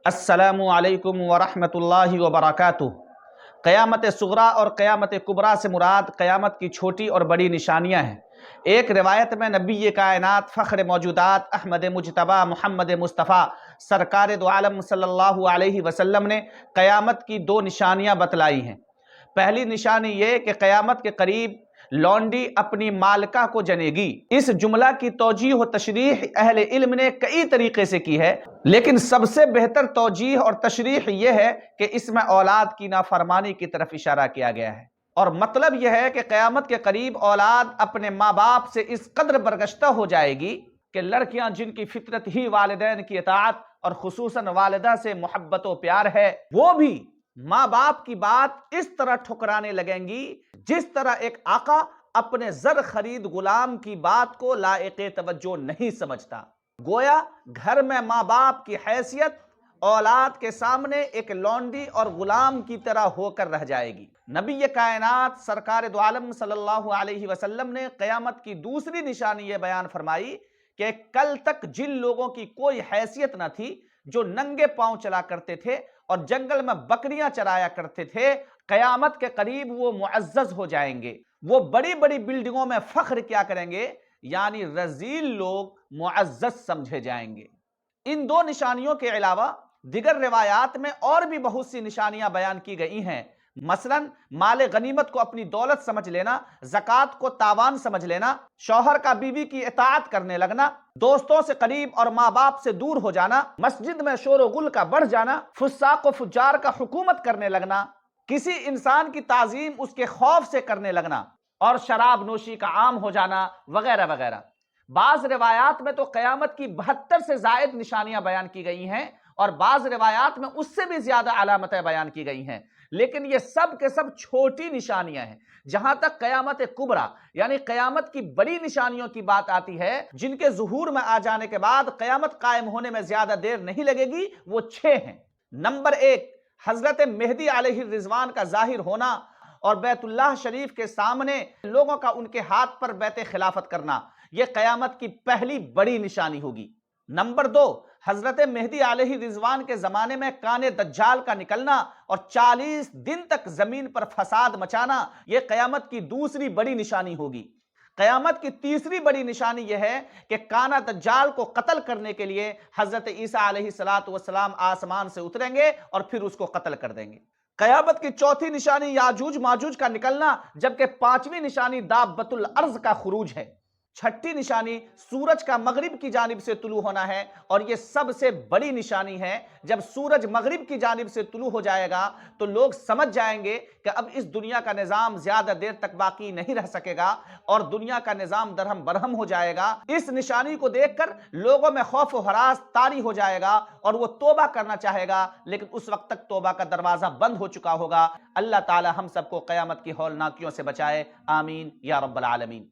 السلام علیکم ورحمۃ اللہ وبرکاتہ۔ قیامت صغریٰ اور قیامت کبریٰ سے مراد قیامت کی چھوٹی اور بڑی نشانیاں ہیں۔ ایک روایت میں نبی کائنات فخر موجودات احمد مجتبیٰ محمد مصطفیٰ سرکار دو عالم صلی اللہ علیہ وسلم نے قیامت کی دو نشانیاں بتلائی ہیں۔ پہلی نشانی یہ کہ قیامت کے قریب لونڈی اپنی مالکہ کو جنے گی۔ اس جملہ کی توجیہ و تشریح اہل علم نے کئی طریقے سے کی ہے، لیکن سب سے بہتر توجیہ اور تشریح یہ ہے کہ اس میں اولاد کی نافرمانی کی طرف اشارہ کیا گیا ہے، اور مطلب یہ ہے کہ قیامت کے قریب اولاد اپنے ماں باپ سے اس قدر برگشتہ ہو جائے گی کہ لڑکیاں جن کی فطرت ہی والدین کی اطاعت اور خصوصاً والدہ سے محبت و پیار ہے، وہ بھی ماں باپ کی بات اس طرح ٹھکرانے لگیں گی جس طرح ایک آقا اپنے زر خرید غلام کی بات کو لائق توجہ نہیں سمجھتا۔ گویا گھر میں ماں باپ کی حیثیت اولاد کے سامنے ایک لونڈی اور غلام کی طرح ہو کر رہ جائے گی۔ نبی کائنات سرکار دو عالم صلی اللہ علیہ وسلم نے قیامت کی دوسری نشانی یہ بیان فرمائی کہ کل تک جن لوگوں کی کوئی حیثیت نہ تھی، جو ننگے پاؤں چلا کرتے تھے اور جنگل میں بکریاں چرایا کرتے تھے، قیامت کے قریب وہ معزز ہو جائیں گے۔ وہ بڑی بڑی بلڈنگوں میں فخر کیا کریں گے، یعنی رذیل لوگ معزز سمجھے جائیں گے۔ ان دو نشانیوں کے علاوہ دیگر روایات میں اور بھی بہت سی نشانیاں بیان کی گئی ہیں، مثلا مال غنیمت کو اپنی دولت سمجھ لینا، زکوٰۃ کو تاوان سمجھ لینا، شوہر کا بیوی کی اطاعت کرنے لگنا، دوستوں سے قریب اور ماں باپ سے دور ہو جانا، مسجد میں شور و غل کا بڑھ جانا، فساق و فجار کا حکومت کرنے لگنا، کسی انسان کی تعظیم اس کے خوف سے کرنے لگنا، اور شراب نوشی کا عام ہو جانا وغیرہ وغیرہ۔ بعض روایات میں تو قیامت کی 72 سے زائد نشانیاں بیان کی گئی ہیں، اور بعض روایات میں اس سے بھی زیادہ علامتیں بیان کی گئی ہیں، لیکن یہ سب کے سب چھوٹی نشانیاں ہیں۔ جہاں تک قیامت کبریٰ یعنی قیامت کی بڑی نشانیوں کی بات آتی ہے، جن کے ظہور میں آ جانے کے بعد قیامت قائم ہونے میں زیادہ دیر نہیں لگے گی، وہ 6 ہیں۔ نمبر 1، حضرت مہدی علیہ الرضوان کا ظاہر ہونا اور بیت اللہ شریف کے سامنے لوگوں کا ان کے ہاتھ پر بیعت خلافت کرنا، یہ قیامت کی پہلی بڑی نشانی ہوگی۔ نمبر 2، حضرت مہدی علیہ الرضوان کے زمانے میں کان دجال کا نکلنا اور 40 دن تک زمین پر فساد مچانا، یہ قیامت کی دوسری بڑی نشانی ہوگی۔ قیامت کی تیسری بڑی نشانی یہ ہے کہ کانا دجال کو قتل کرنے کے لیے حضرت عیسیٰ علیہ السلام آسمان سے اتریں گے اور پھر اس کو قتل کر دیں گے۔ قیامت کی چوتھی نشانی یاجوج ماجوج کا نکلنا، جبکہ پانچویں نشانی دابۃ الارض کا خروج ہے۔ چھٹی نشانی سورج کا مغرب کی جانب سے طلوع ہونا ہے، اور یہ سب سے بڑی نشانی ہے۔ جب سورج مغرب کی جانب سے طلوع ہو جائے گا تو لوگ سمجھ جائیں گے کہ اب اس دنیا کا نظام زیادہ دیر تک باقی نہیں رہ سکے گا اور دنیا کا نظام درہم برہم ہو جائے گا۔ اس نشانی کو دیکھ کر لوگوں میں خوف و ہراس طاری ہو جائے گا اور وہ توبہ کرنا چاہے گا، لیکن اس وقت تک توبہ کا دروازہ بند ہو چکا ہوگا۔ اللہ تعالی ہم سب کو قیامت کی ہولناکیوں سے بچائے، آمین یا رب العالمین۔